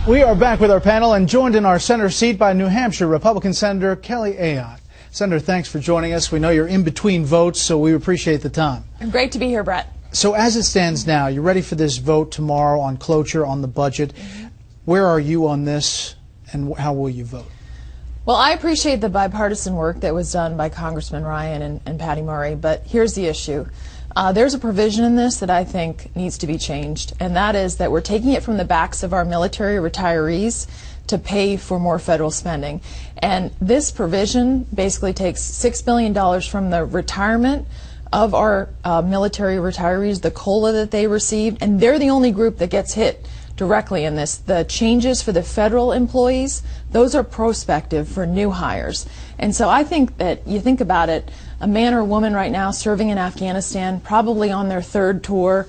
We are back with our panel and joined in our center seat by New Hampshire Republican Senator Kelly Ayotte. Senator, thanks for joining us. We know you're in between votes, so we appreciate the time. Great to be here, Brett. So as it stands now, you're ready for this vote tomorrow on cloture on the budget. Where are you on this, and how will you vote? Well, I appreciate the bipartisan work that was done by Congressman Ryan and Patty Murray, but here's the issue. There's a provision in this that I think needs to be changed, and that is that we're taking it from the backs of our military retirees to pay for more federal spending. And this provision basically takes $6 billion from the retirement of our military retirees, the COLA that they received, and they're the only group that gets hit directly in this. The changes for the federal employees, those are prospective for new hires. And so I think that you think about it, a man or woman right now serving in Afghanistan, probably on their third tour,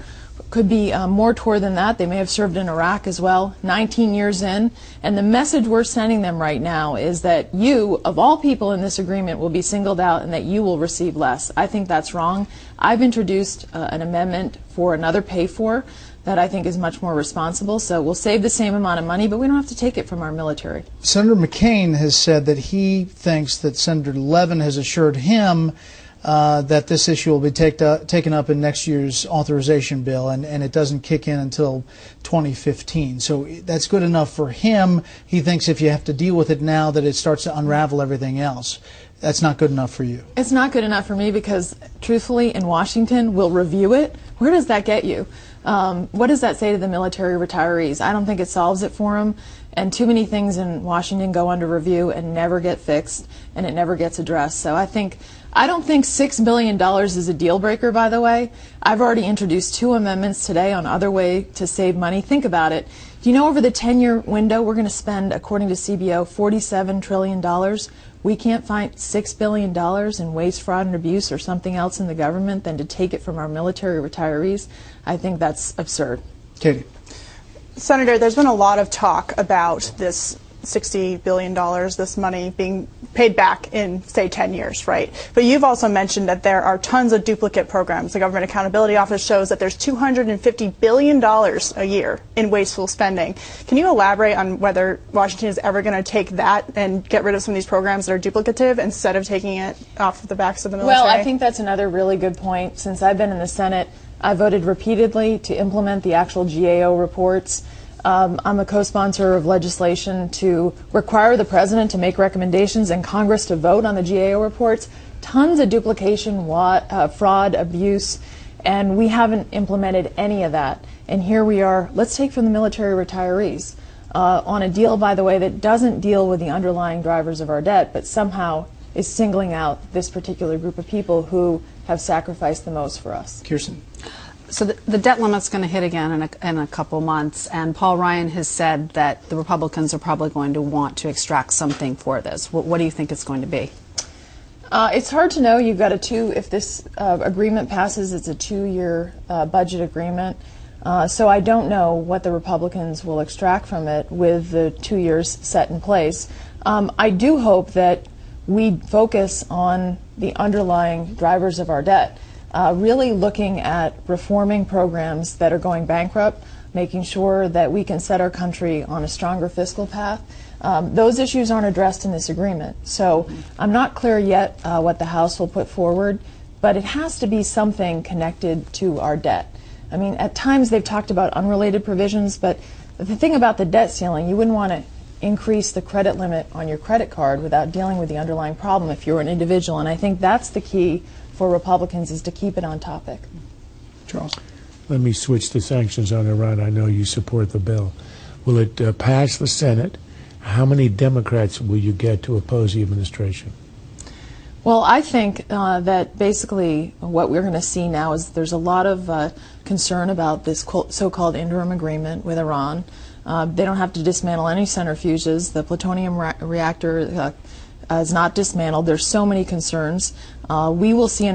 could be more tour than that. They may have served in Iraq as well, 19 years in. And the message we're sending them right now is that you, of all people in this agreement, will be singled out and that you will receive less. I think that's wrong. I've introduced an amendment for another pay-for that I think is much more responsible. So we'll save the same amount of money, but we don't have to take it from our military. Senator McCain has said that he thinks that Senator Levin has assured him that this issue will be taken up in next year's authorization bill, and it doesn't kick in until 2015. So that's good enough for him. He thinks if you have to deal with it now, that it starts to unravel everything else. That's not good enough for you. It's not good enough for me because, truthfully, in Washington, we'll review it. Where does that get you? What does that say to the military retirees? I don't think it solves it for them. And too many things in Washington go under review and never get fixed, and it never gets addressed. So I don't think $6 billion is a deal breaker, by the way. I've already introduced 2 amendments today on other way to save money. Think about it. Do you know over the 10-year window we're going to spend, according to CBO, $47 trillion? We can't find $6 billion in waste, fraud, and abuse or something else in the government than to take it from our military retirees. I think that's absurd. Katie. Senator, there's been a lot of talk about this $60 billion, this money being paid back in, say, 10 years, right? But you've also mentioned that there are tons of duplicate programs. The Government Accountability Office shows that there's $250 billion a year in wasteful spending. Can you elaborate on whether Washington is ever going to take that and get rid of some of these programs that are duplicative instead of taking it off of the backs of the military? Well, I think that's another really good point. Since I've been in the Senate, I voted repeatedly to implement the actual GAO reports. I'm a co-sponsor of legislation to require the president to make recommendations and Congress to vote on the GAO reports. Tons of duplication, fraud, abuse, and we haven't implemented any of that. And here we are, let's take from the military retirees on a deal, by the way, that doesn't deal with the underlying drivers of our debt, but somehow is singling out this particular group of people who have sacrificed the most for us. Kirsten. So the debt limit's going to hit again in a couple months, and Paul Ryan has said that the Republicans are probably going to want to extract something for this. What do you think it's going to be? It's hard to know. You've got if this agreement passes, it's a 2-year budget agreement. So I don't know what the Republicans will extract from it with the 2 years set in place. I do hope that we focus on the underlying drivers of our debt. Really looking at reforming programs that are going bankrupt, making sure that we can set our country on a stronger fiscal path. Those issues aren't addressed in this agreement. So I'm not clear yet what the House will put forward, but it has to be something connected to our debt. I mean, at times they've talked about unrelated provisions, but the thing about the debt ceiling, you wouldn't want to increase the credit limit on your credit card without dealing with the underlying problem if you're an individual. And I think that's the key for Republicans, is to keep it on topic. Charles. Let me switch to sanctions on Iran. I know you support the bill. Will it pass the Senate? How many Democrats will you get to oppose the administration? Well, I think that basically what we're going to see now is there's a lot of concern about this so-called interim agreement with Iran. They don't have to dismantle any centrifuges. The plutonium reactor is not dismantled. There's so many concerns. We will see